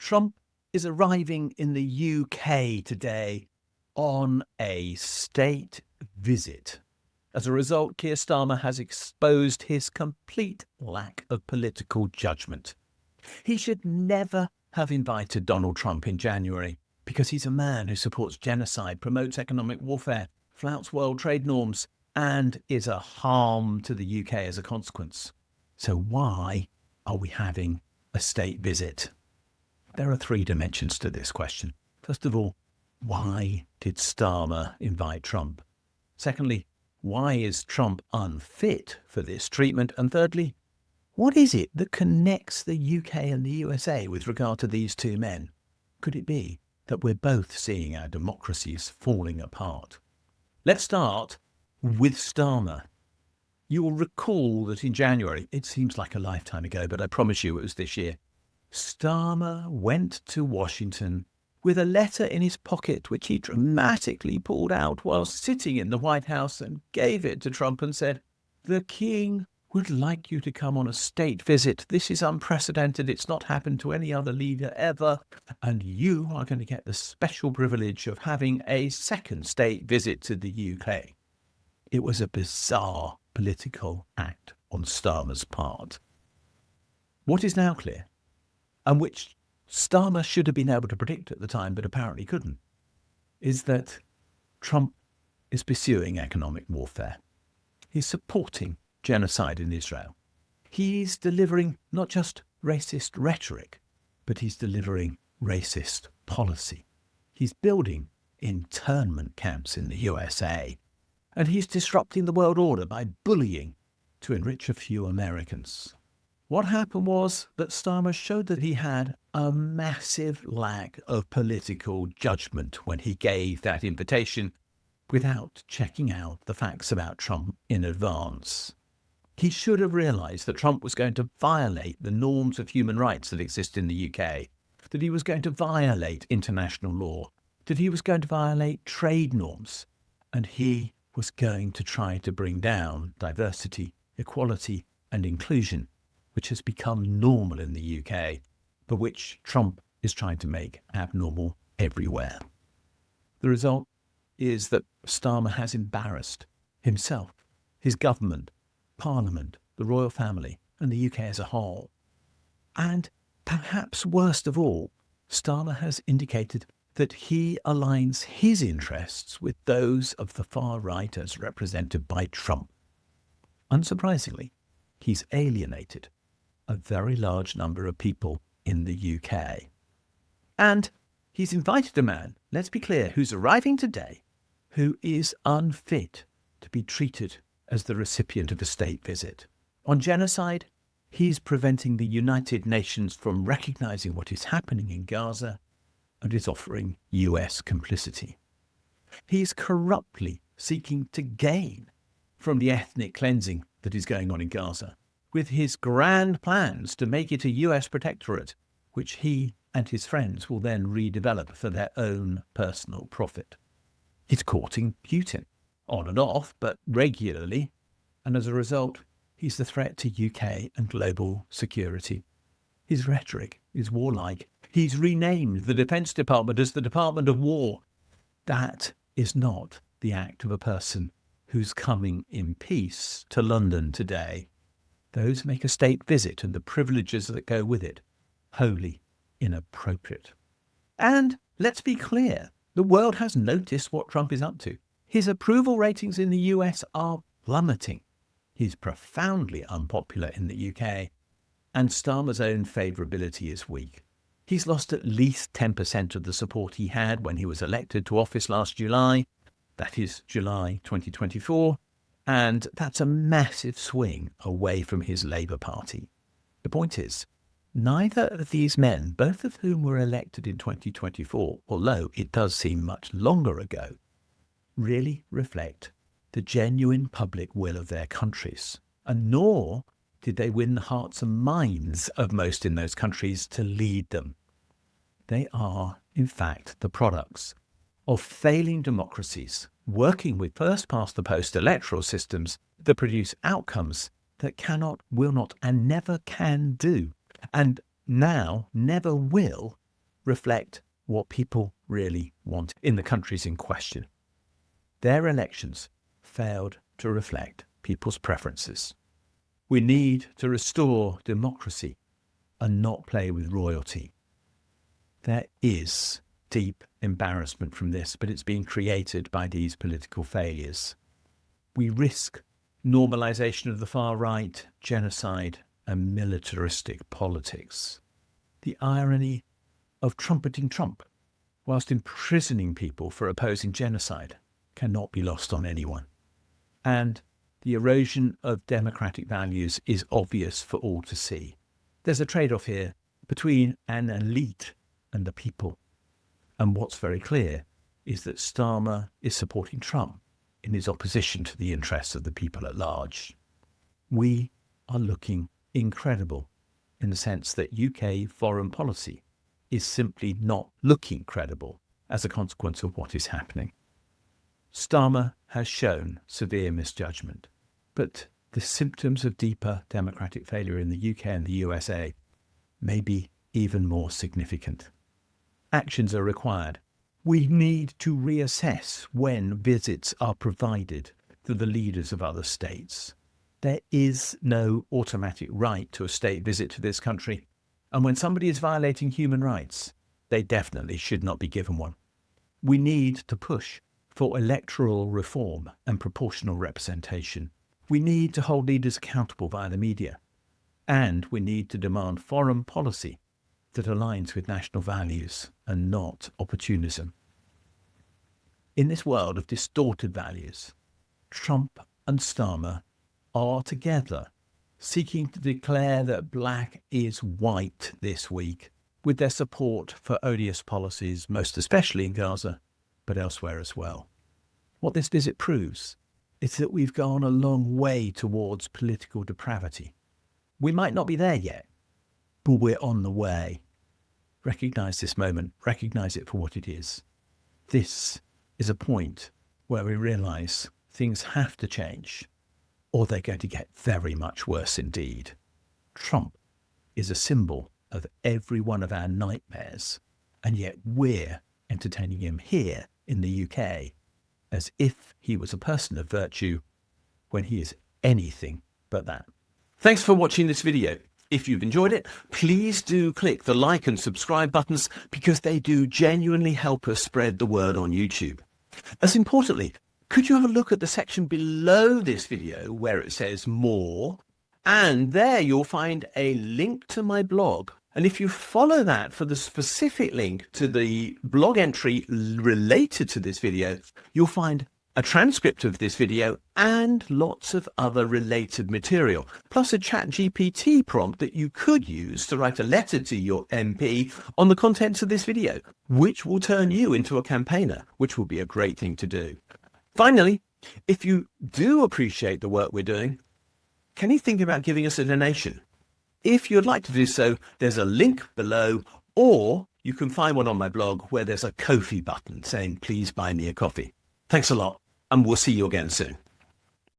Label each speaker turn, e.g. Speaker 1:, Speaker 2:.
Speaker 1: Trump is arriving in the UK today on a state visit. As a result, Keir Starmer has exposed his complete lack of political judgment. He should never have invited Donald Trump in January because he's a man who supports genocide, promotes economic warfare, flouts world trade norms, and is a harm to the UK as a consequence. So why are we having a state visit? There are three dimensions to this question. First of all, why did Starmer invite Trump? Secondly, why is Trump unfit for this treatment? And thirdly, what is it that connects the UK and the USA with regard to these two men? Could it be that we're both seeing our democracies falling apart? Let's start with Starmer. You will recall that in January, it seems like a lifetime ago, but I promise you it was this year, Starmer went to Washington with a letter in his pocket, which he dramatically pulled out while sitting in the White House, and gave it to Trump and said, "The King would like you to come on a state visit. This is unprecedented. It's not happened to any other leader ever. And you are going to get the special privilege of having a second state visit to the UK." It was a bizarre political act on Starmer's part. What is now clear, and which Starmer should have been able to predict at the time, but apparently couldn't, is that Trump is pursuing economic warfare. He's supporting genocide in Israel. He's delivering not just racist rhetoric, but he's delivering racist policy. He's building internment camps in the USA, and he's disrupting the world order by bullying to enrich a few Americans. What happened was that Starmer showed that he had a massive lack of political judgment when he gave that invitation without checking out the facts about Trump in advance. He should have realised that Trump was going to violate the norms of human rights that exist in the UK, that he was going to violate international law, that he was going to violate trade norms, and he was going to try to bring down diversity, equality, and inclusion, which has become normal in the UK, but which Trump is trying to make abnormal everywhere. The result is that Starmer has embarrassed himself, his government, Parliament, the royal family, and the UK as a whole. And perhaps worst of all, Starmer has indicated that he aligns his interests with those of the far right as represented by Trump. Unsurprisingly, he's alienated a very large number of people in the UK. And he's invited a man, let's be clear, who's arriving today, who is unfit to be treated as the recipient of a state visit. On genocide, he's preventing the United Nations from recognizing what is happening in Gaza and is offering US complicity. He's corruptly seeking to gain from the ethnic cleansing that is going on in Gaza, with his grand plans to make it a US protectorate, which he and his friends will then redevelop for their own personal profit. He's courting Putin, on and off, but regularly, and as a result, he's the threat to UK and global security. His rhetoric is warlike. He's renamed the Defense Department as the Department of War. That is not the act of a person who's coming in peace to London today. Those make a state visit and the privileges that go with it wholly inappropriate. And let's be clear, the world has noticed what Trump is up to. His approval ratings in the US are plummeting. He's profoundly unpopular in the UK, and Starmer's own favourability is weak. He's lost at least 10% of the support he had when he was elected to office last July. That is July 2024. And that's a massive swing away from his Labour Party. The point is, neither of these men, both of whom were elected in 2024, although it does seem much longer ago, really reflect the genuine public will of their countries. And nor did they win the hearts and minds of most in those countries to lead them. They are, in fact, the products of failing democracies working with first-past-the-post electoral systems that produce outcomes that cannot, will not, and never can do, and now never will reflect what people really want in the countries in question. Their elections failed to reflect people's preferences. We need to restore democracy and not play with royalty. There is deep embarrassment from this, but it's been created by these political failures. We risk normalisation of the far right, genocide, and militaristic politics. The irony of trumpeting Trump whilst imprisoning people for opposing genocide cannot be lost on anyone. And the erosion of democratic values is obvious for all to see. There's a trade-off here between an elite and the people. And what's very clear is that Starmer is supporting Trump in his opposition to the interests of the people at large. We are looking incredible in the sense that UK foreign policy is simply not looking credible as a consequence of what is happening. Starmer has shown severe misjudgment, but the symptoms of deeper democratic failure in the UK and the USA may be even more significant. Actions are required. We need to reassess when visits are provided to the leaders of other states. There is no automatic right to a state visit to this country, and when somebody is violating human rights, they definitely should not be given one. We need to push for electoral reform and proportional representation. We need to hold leaders accountable via the media, and we need to demand foreign policy that aligns with national values and not opportunism. In this world of distorted values, Trump and Starmer are together seeking to declare that black is white this week with their support for odious policies, most especially in Gaza, but elsewhere as well. What this visit proves is that we've gone a long way towards political depravity. We might not be there yet, but we're on the way. Recognise this moment, recognise it for what it is. This is a point where we realise things have to change, or they're going to get very much worse indeed. Trump is a symbol of every one of our nightmares, and yet we're entertaining him here in the UK as if he was a person of virtue when he is anything but that. Thanks for watching this video. If you've enjoyed it, please do click the like and subscribe buttons because they do genuinely help us spread the word on YouTube. As importantly, could you have a look at the section below this video where it says more, and there you'll find a link to my blog. And if you follow that for the specific link to the blog entry related to this video, you'll find a transcript of this video and lots of other related material, plus a ChatGPT prompt that you could use to write a letter to your MP on the contents of this video, which will turn you into a campaigner, which will be a great thing to do. Finally, if you do appreciate the work we're doing, can you think about giving us a donation? If you'd like to do so, there's a link below, or you can find one on my blog where there's a Ko-fi button saying, please buy me a coffee. Thanks a lot, and we'll see you again soon.